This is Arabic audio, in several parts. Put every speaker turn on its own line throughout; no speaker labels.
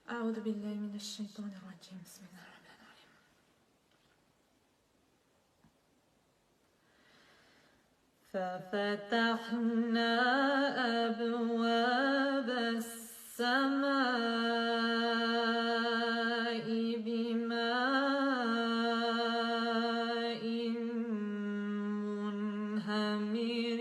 أعوذ بالله من الشيطان الرجيم. بسم الله الرحمن الرحيم. ففتحنا أبواب السماء بماء منهمر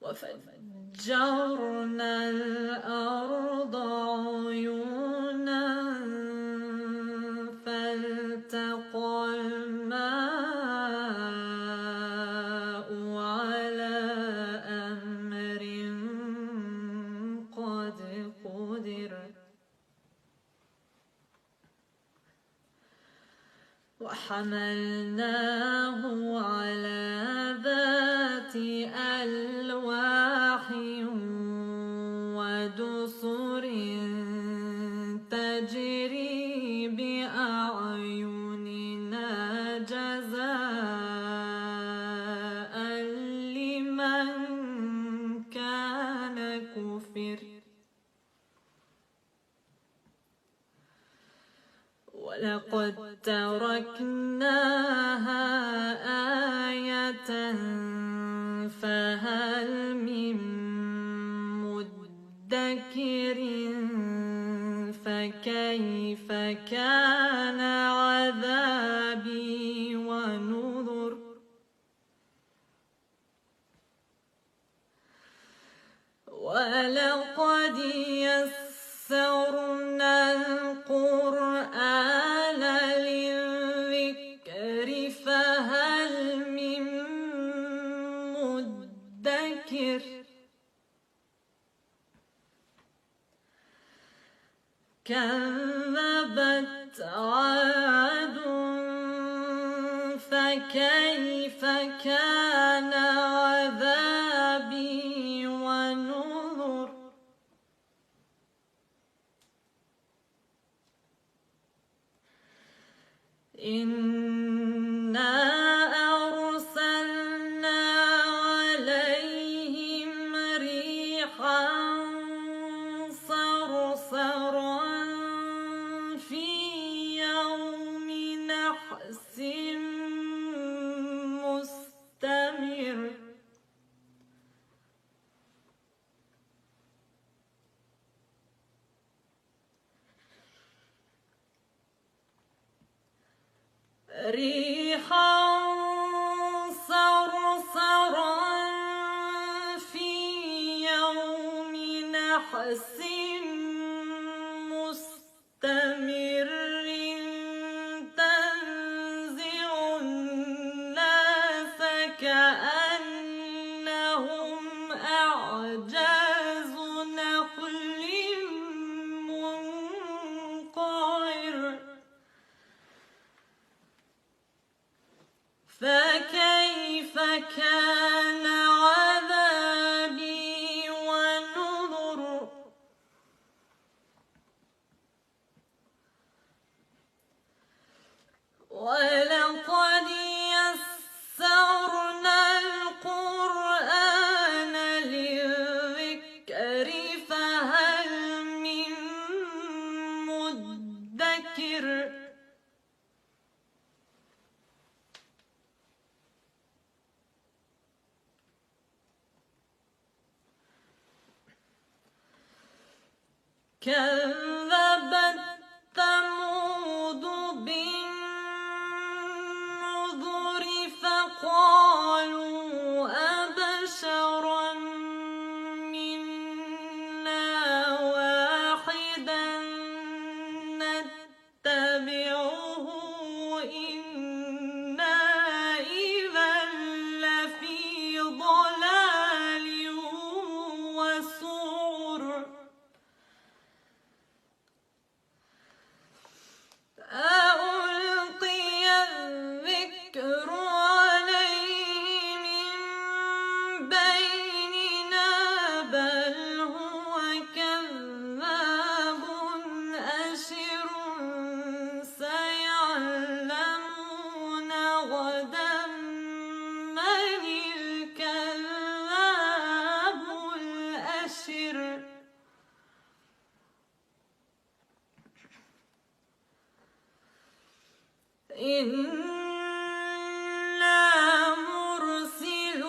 وفجرنا الأرض عيونا فالتقى الماء على أمر قد قدر وحملناه على ذات ألواح ودسر تجري بأعيننا جزاء لمن كان كفر ولقد تركناها آية فهل من مدكر فكيف كان عذابي ونذر ولقد يسرنا القرآن للذكر فهل من مدكر كذبت عاد فكيف كان عذابي ونذر إنا أرسلنا عليهم ريحا صرصرا في يوم نحس مستمر ريحا صرصرا في يوم نحس مستمر تنزع الناس كأنهم أعجاز نخل منقعر فكيف كان عذابي ونذر ولقد يسرنا القرآن للذكر فهل من مدكر كذبت ثمود بالنذر فقالوا أبشرا منا واحدا نتبعه إنا إذا لفي ضلال وسعر ألقي الذكر عليه من بيننا بل هو كذاب أشر
إنا مرسل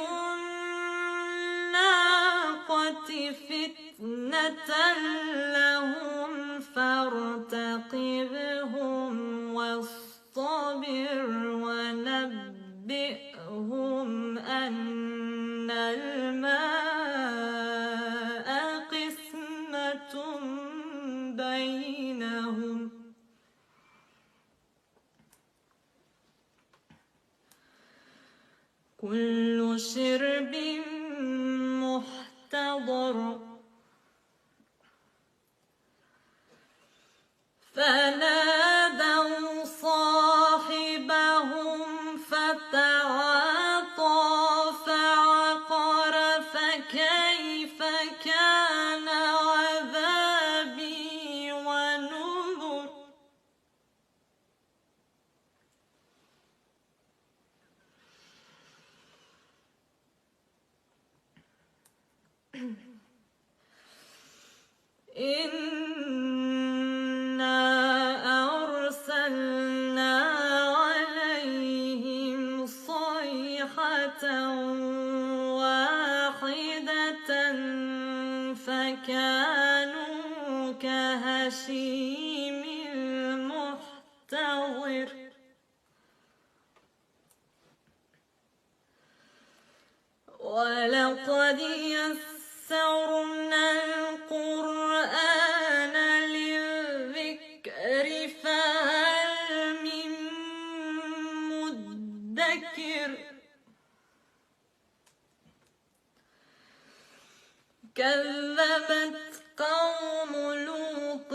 الناقة فتنة لهم فارتقبهم واصطبر ونبئهم أن الماء قسمة بينهم كل شرب محتضر فنادوا صاحبهم فتعاطى فعقر فكيف كان عذابي ونذر إنا أرسلنا عليهم صيحة واحدة فكانوا كهشيم المحتضر ولقد يسرنا القرآن للذكر فهل من مدكر كذبت قوم لوط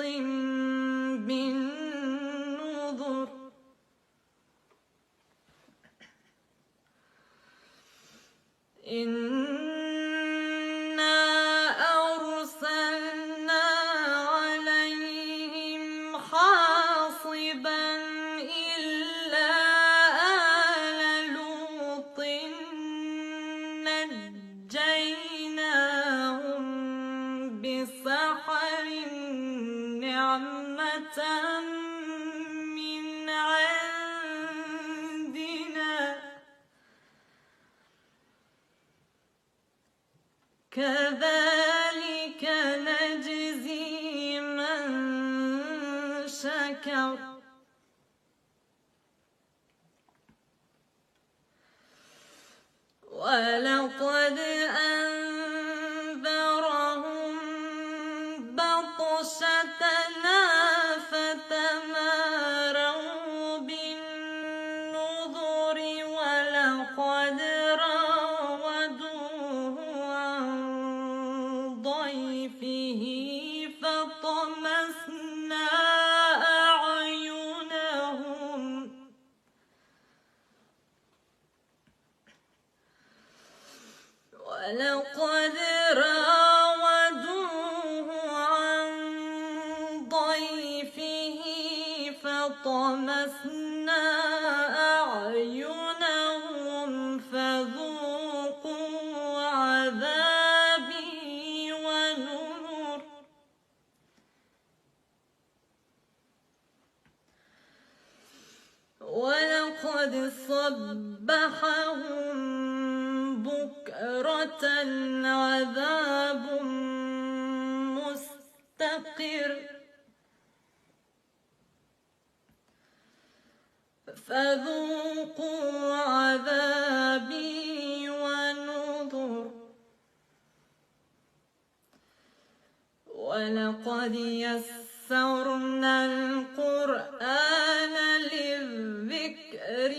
بالنذر إنا أرسلنا عليهم حاصبا إلا آل لوط نجيناهم بسحر نعمة من عندنا كذلك نجزي من شكر ولقد أنذرهم بطشتنا فتماروا بالنذر ولقد راودوه عن ضيفه فطمسنا أعينهم ولقد راودوه عن ضيفه فطمسنا أعينهم فذوقوا عذابي ونذر ولقد صبحهم بكرة عذاب مستقر فذوقوا عذابي ونذر ولقد يسرنا القرآن للذكر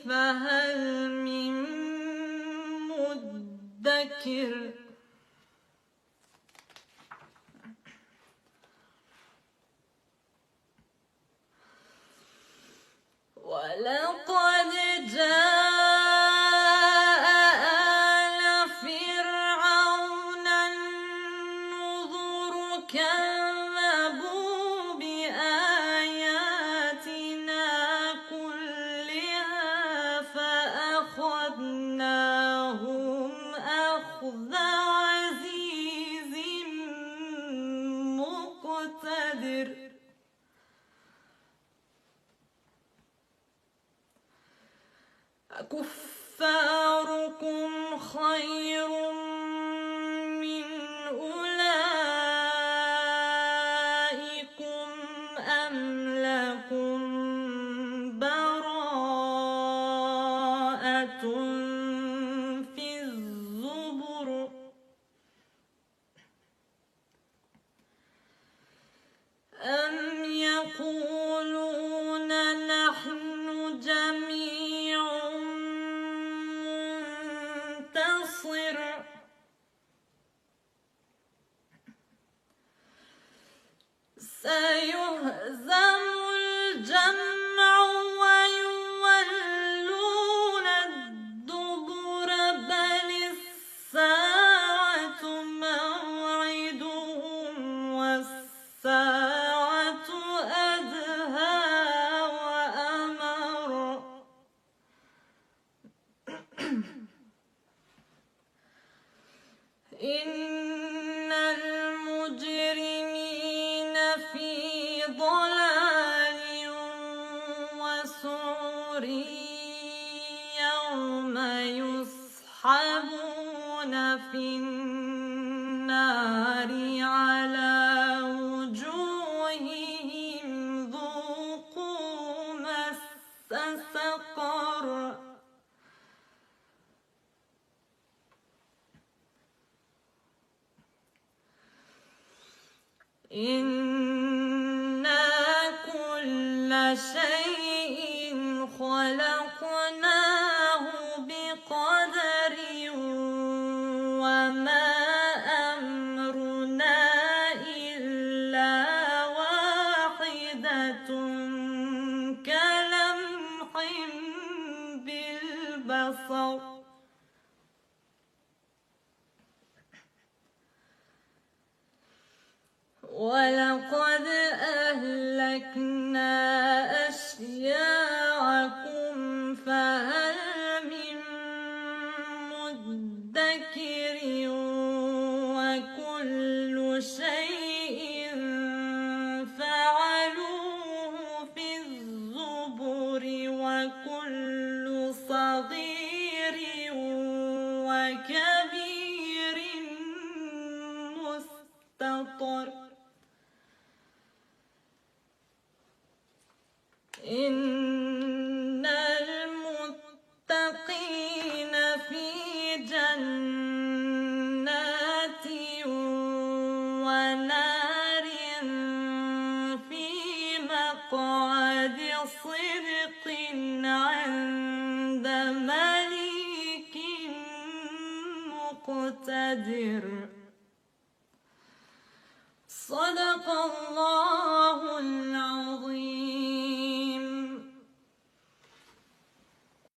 فهل من مدكر ولقد جاء آل فرعون النذر كذبوا بآياتنا كلها فأخذناهم أخذ عزيز مقتدر أكفاركم خير من أولئكم أم لكم براءة في الزبر أم يقولون نحن جميع منتصر سيهزم الجمع ويولون الدبر بل الساعة موعدهم والساعة أدهى وأمر إن المجرمين في ضلال وسعر يوم يسحبون في النار على وجوههم ذوقوا مس سقر إنا كل شيء خلقناه بقدر وما أمرنا إلا واحدة كلمح بالبصر ولقد أهلكنا أشياعكم فهل من مدكر وكل شيء فعلوه في الزبر وكل صغير وكبير مستطر إن المتقين في جنات ونار في مقعد صدق عند مليك مقتدر صدق الله